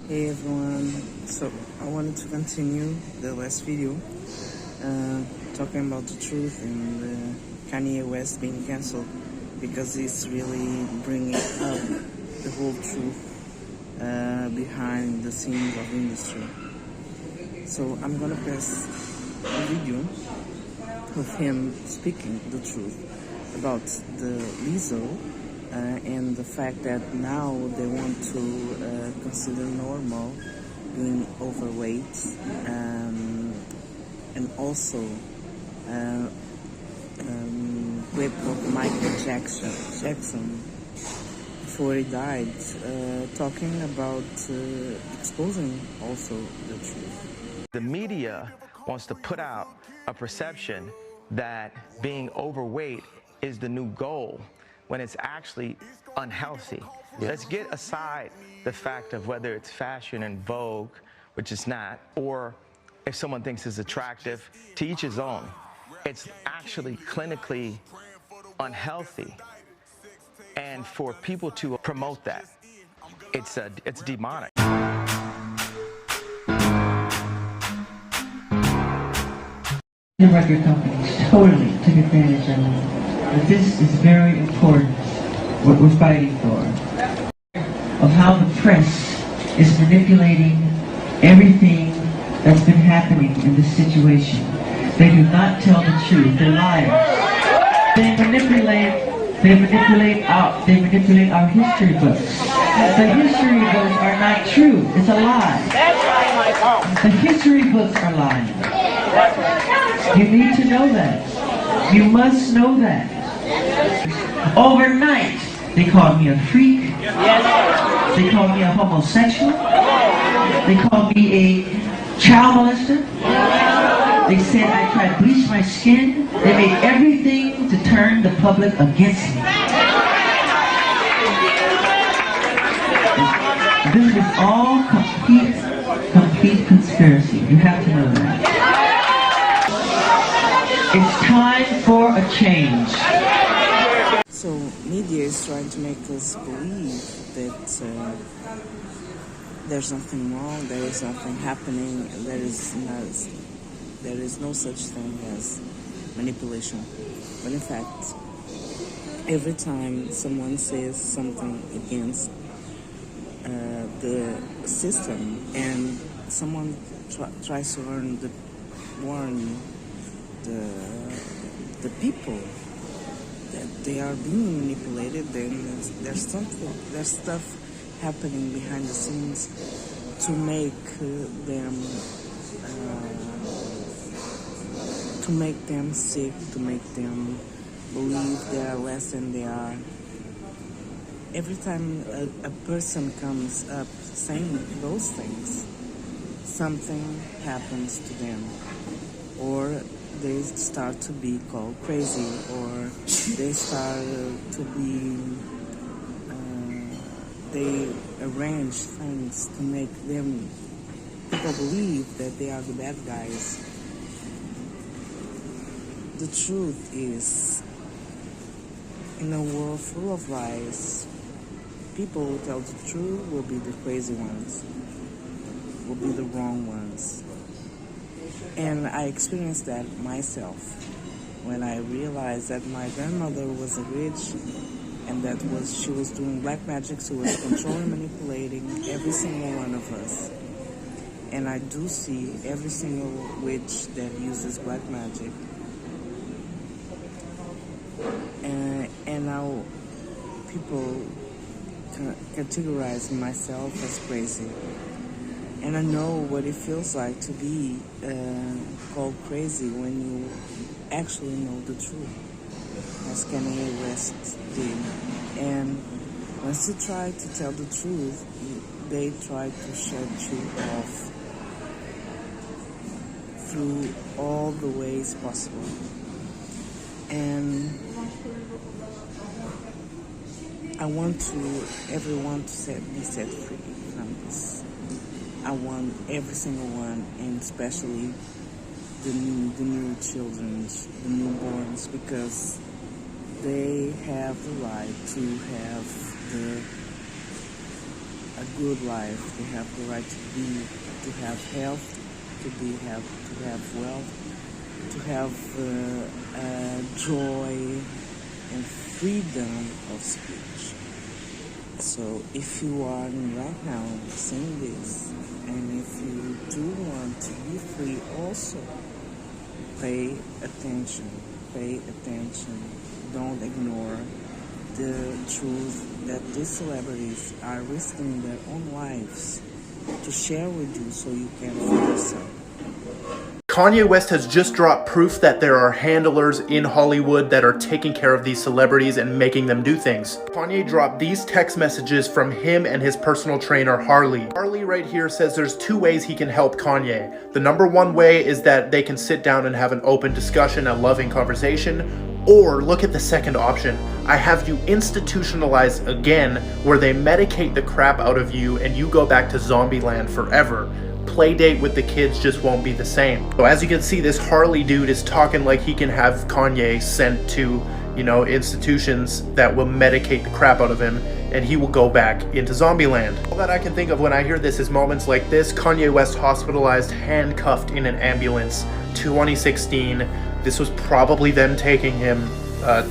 Hey everyone, so I wanted to continue the last video talking about the truth and Kanye West being cancelled because it's really bringing up the whole truth behind the scenes of the industry. So I'm gonna pass a video of him speaking the truth about the Lizzo and the fact that now they want to consider normal being overweight and also clip of Michael Jackson before he died, talking about exposing also the truth. The media wants to put out a perception that being overweight is the new goal when it's actually unhealthy. Yes. Let's get aside the fact of whether it's fashion and vogue, which it's not, or if someone thinks it's attractive, to each his own. It's actually clinically unhealthy. And for people to promote that, it's demonic. The record companies totally took advantage of it. But this is very important, what we're fighting for, of how the press is manipulating everything that's been happening in this situation. They do not tell the truth. They're liars. They manipulate our history books. The history books are not true. It's a lie. The history books are lying. You need to know that. You must know that. Overnight, they called me a freak. They called me a homosexual. They called me a child molester. They said I tried to bleach my skin. They made everything to turn the public against me. This is all complete conspiracy. You have to know that. It's time for a change. So media is trying to make us believe that there's nothing wrong, there is nothing happening, there is no such thing as manipulation. But in fact, every time someone says something against the system and someone tries to warn the people that they are being manipulated, then there's stuff happening behind the scenes to make them sick, to make them believe they are less than they are. Every time a person comes up saying those things, something happens to them, or they start to be called crazy, or they start to be, they arrange things to make people believe that they are the bad guys. The truth is, in a world full of lies, people who tell the truth will be the crazy ones, will be the wrong ones. And I experienced that myself when I realized that my grandmother was a witch and she was doing black magic. She was controlling, manipulating every single one of us. And I do see every single witch that uses black magic. And now people categorize myself as crazy. And I know what it feels like to be called crazy when you actually know the truth, as Kanye West did. And once you try to tell the truth, they try to shut you off through all the ways possible. And I want everyone to be set free from this. I want every single one, and especially the new children, the newborns, because they have the right to have a good life. They have the right to have health, to have wealth, to have joy and freedom of speech. So if you are right now saying this, and if you do want to be free also, pay attention. Don't ignore the truth that these celebrities are risking their own lives to share with you so you can free yourself. Kanye West has just dropped proof that there are handlers in Hollywood that are taking care of these celebrities and making them do things. Kanye dropped these text messages from him and his personal trainer, Harley. Harley right here says there's 2 ways he can help Kanye. The number 1 way is that they can sit down and have an open discussion, a loving conversation. Or look at the second option. I have you institutionalized again, where they medicate the crap out of you and you go back to zombie land forever. Play date with the kids just won't be the same. So as you can see, this Harley dude is talking like he can have Kanye sent to, you know, institutions that will medicate the crap out of him and he will go back into zombie land. All that I can think of when I hear this is moments like this. Kanye West hospitalized, handcuffed in an ambulance, 2016. This was probably them taking him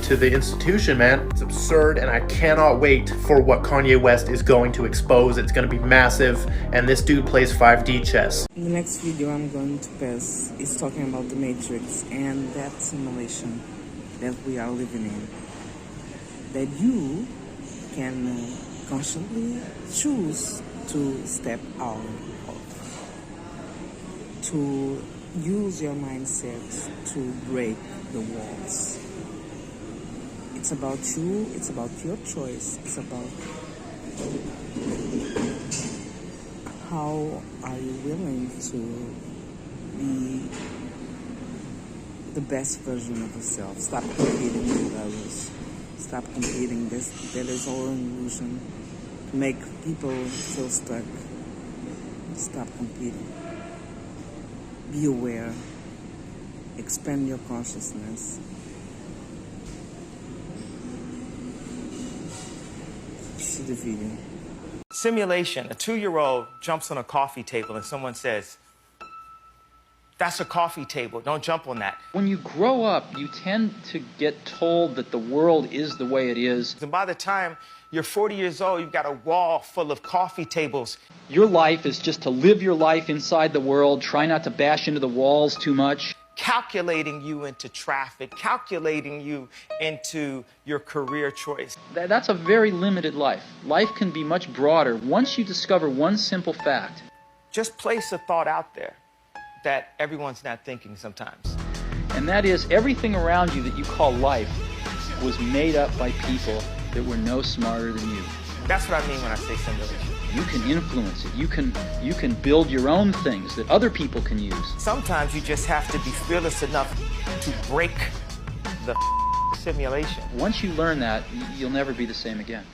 to the institution, man. It's absurd, and I cannot wait for what Kanye West is going to expose. It's going to be massive, and this dude plays 5D chess. In the next video I'm going to pass is talking about the Matrix and that simulation that we are living in, that you can constantly choose to step out of, to use your mindset to break the walls. It's about you, it's about your choice, it's about how are you willing to be the best version of yourself. Stop competing with others. Stop competing. That is all an illusion to make people feel stuck. Stop competing. Be aware. Expand your consciousness. See the video. Simulation. A 2-year-old jumps on a coffee table and someone says, "That's a coffee table. Don't jump on that." When you grow up, you tend to get told that the world is the way it is. And by the time you're 40 years old, you've got a wall full of coffee tables. Your life is just to live your life inside the world, try not to bash into the walls too much. Calculating you into traffic, calculating you into your career choice. That's a very limited life. Life can be much broader once you discover one simple fact. Just place a thought out there that everyone's not thinking sometimes. And that is, everything around you that you call life was made up by people that were no smarter than you. That's what I mean when I say simulation. You can influence it. You can build your own things that other people can use. Sometimes you just have to be fearless enough to break the simulation. Once you learn that, you'll never be the same again.